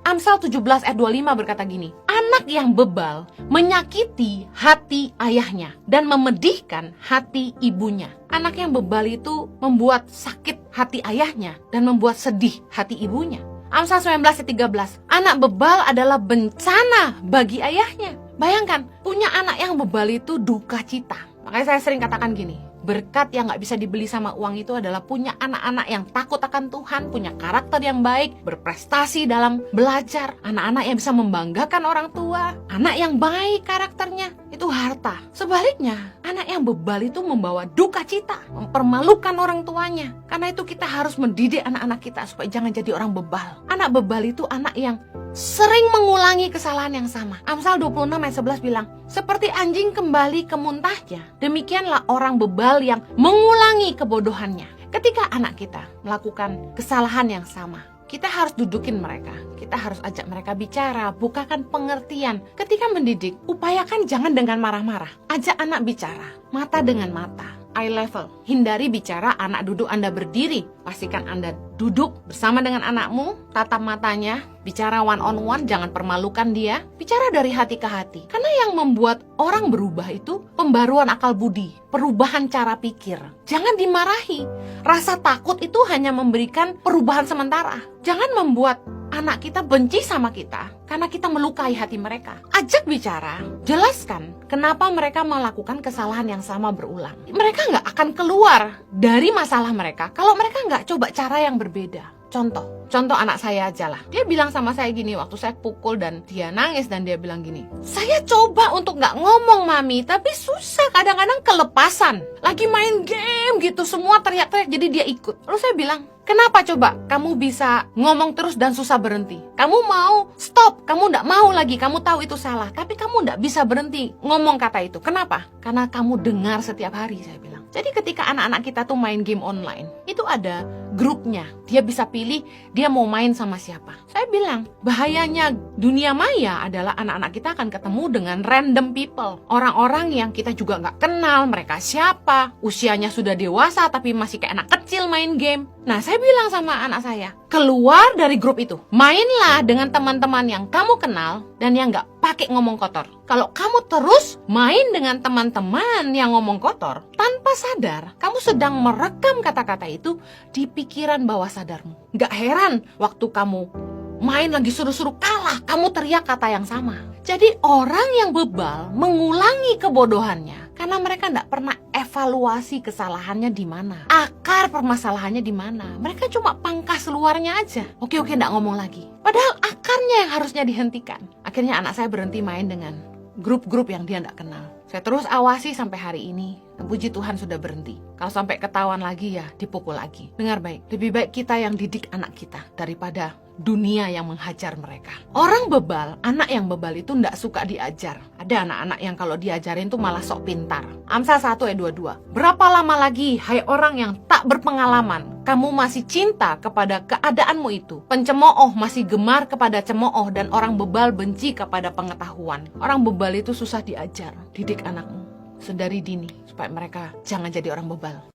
Amsal 17 ayat 25 berkata gini, anak yang bebal menyakiti hati ayahnya dan memedihkan hati ibunya. Anak yang bebal itu membuat sakit hati ayahnya dan membuat sedih hati ibunya. Amsal 19 ayat 13, anak bebal adalah bencana bagi ayahnya. Bayangkan, punya anak yang bebal itu duka cita. Makanya saya sering katakan gini, berkat yang gak bisa dibeli sama uang itu adalah punya anak-anak yang takut akan Tuhan, punya karakter yang baik, berprestasi dalam belajar, anak-anak yang bisa membanggakan orang tua, anak yang baik karakternya, itu harta. Sebaliknya, anak yang bebal itu membawa duka cita, mempermalukan orang tuanya. Karena itu kita harus mendidik anak-anak kita supaya jangan jadi orang bebal. Anak bebal itu anak yang sering mengulangi kesalahan yang sama. Amsal 26 ayat 11 bilang, seperti anjing kembali ke muntahnya, demikianlah orang bebal yang mengulangi kebodohannya. Ketika anak kita melakukan kesalahan yang sama, kita harus dudukin mereka. Kita harus ajak mereka bicara, bukakan pengertian. Ketika mendidik, upayakan jangan dengan marah-marah. Ajak anak bicara, mata dengan mata. Eye level. Hindari bicara anak duduk Anda berdiri. Pastikan Anda duduk bersama dengan anakmu, tatap matanya, bicara one on one, jangan permalukan dia. Bicara dari hati ke hati. Karena yang membuat orang berubah itu pembaruan akal budi, perubahan cara pikir. Jangan dimarahi. Rasa takut itu hanya memberikan perubahan sementara. Jangan membuat anak kita benci sama kita karena kita melukai hati mereka. Ajak bicara, jelaskan kenapa mereka melakukan kesalahan yang sama berulang. Mereka nggak akan keluar dari masalah mereka kalau mereka nggak coba cara yang berbeda. Contoh anak saya aja lah. Dia bilang sama saya gini waktu saya pukul dan dia nangis dan dia bilang gini, saya coba untuk nggak ngomong mami, tapi susah, kadang-kadang kelepasan. Lagi main game gitu, semua teriak-teriak jadi dia ikut. Lalu saya bilang, kenapa coba kamu bisa ngomong terus dan susah berhenti? Kamu mau stop, kamu nggak mau lagi, kamu tahu itu salah, tapi kamu nggak bisa berhenti ngomong kata itu. Kenapa? Karena kamu dengar setiap hari, saya bilang. Jadi ketika anak-anak kita tuh main game online, itu ada grupnya. Dia bisa pilih dia mau main sama siapa. Saya bilang, bahayanya dunia maya adalah anak-anak kita akan ketemu dengan random people. Orang-orang yang kita juga nggak kenal, mereka siapa, usianya sudah dewasa tapi masih kayak anak kecil main game. Nah, saya bilang sama anak saya, keluar dari grup itu. Mainlah dengan teman-teman yang kamu kenal dan yang nggak pakai ngomong kotor. Kalau kamu terus main dengan teman-teman yang ngomong kotor, tanpa sadar, kamu sedang merekam kata-kata itu di pikiran bawah sadarmu. Nggak heran waktu kamu main lagi suruh-suruh kalah, kamu teriak kata yang sama. Jadi orang yang bebal mengulangi kebodohannya karena mereka nggak pernah evaluasi kesalahannya di mana, akar permasalahannya di mana. Mereka cuma pangkas luarnya aja. Oke, nggak ngomong lagi. Padahal akarnya yang harusnya dihentikan. Akhirnya anak saya berhenti main dengan grup-grup yang dia nggak kenal. Saya terus awasi sampai hari ini. Puji Tuhan sudah berhenti. Kalau sampai ketahuan lagi ya dipukul lagi. Dengar baik, lebih baik kita yang didik anak kita daripada dunia yang menghajar mereka. Orang bebal, anak yang bebal itu nggak suka diajar. Ada anak-anak yang kalau diajarin tuh malah sok pintar. Amsal 1 ayat 22. Berapa lama lagi, hai orang yang tak berpengalaman, kamu masih cinta kepada keadaanmu itu? Pencemooh masih gemar kepada cemooh dan orang bebal benci kepada pengetahuan. Orang bebal itu susah diajar. Didik anakmu sedari dini supaya mereka jangan jadi orang bebal.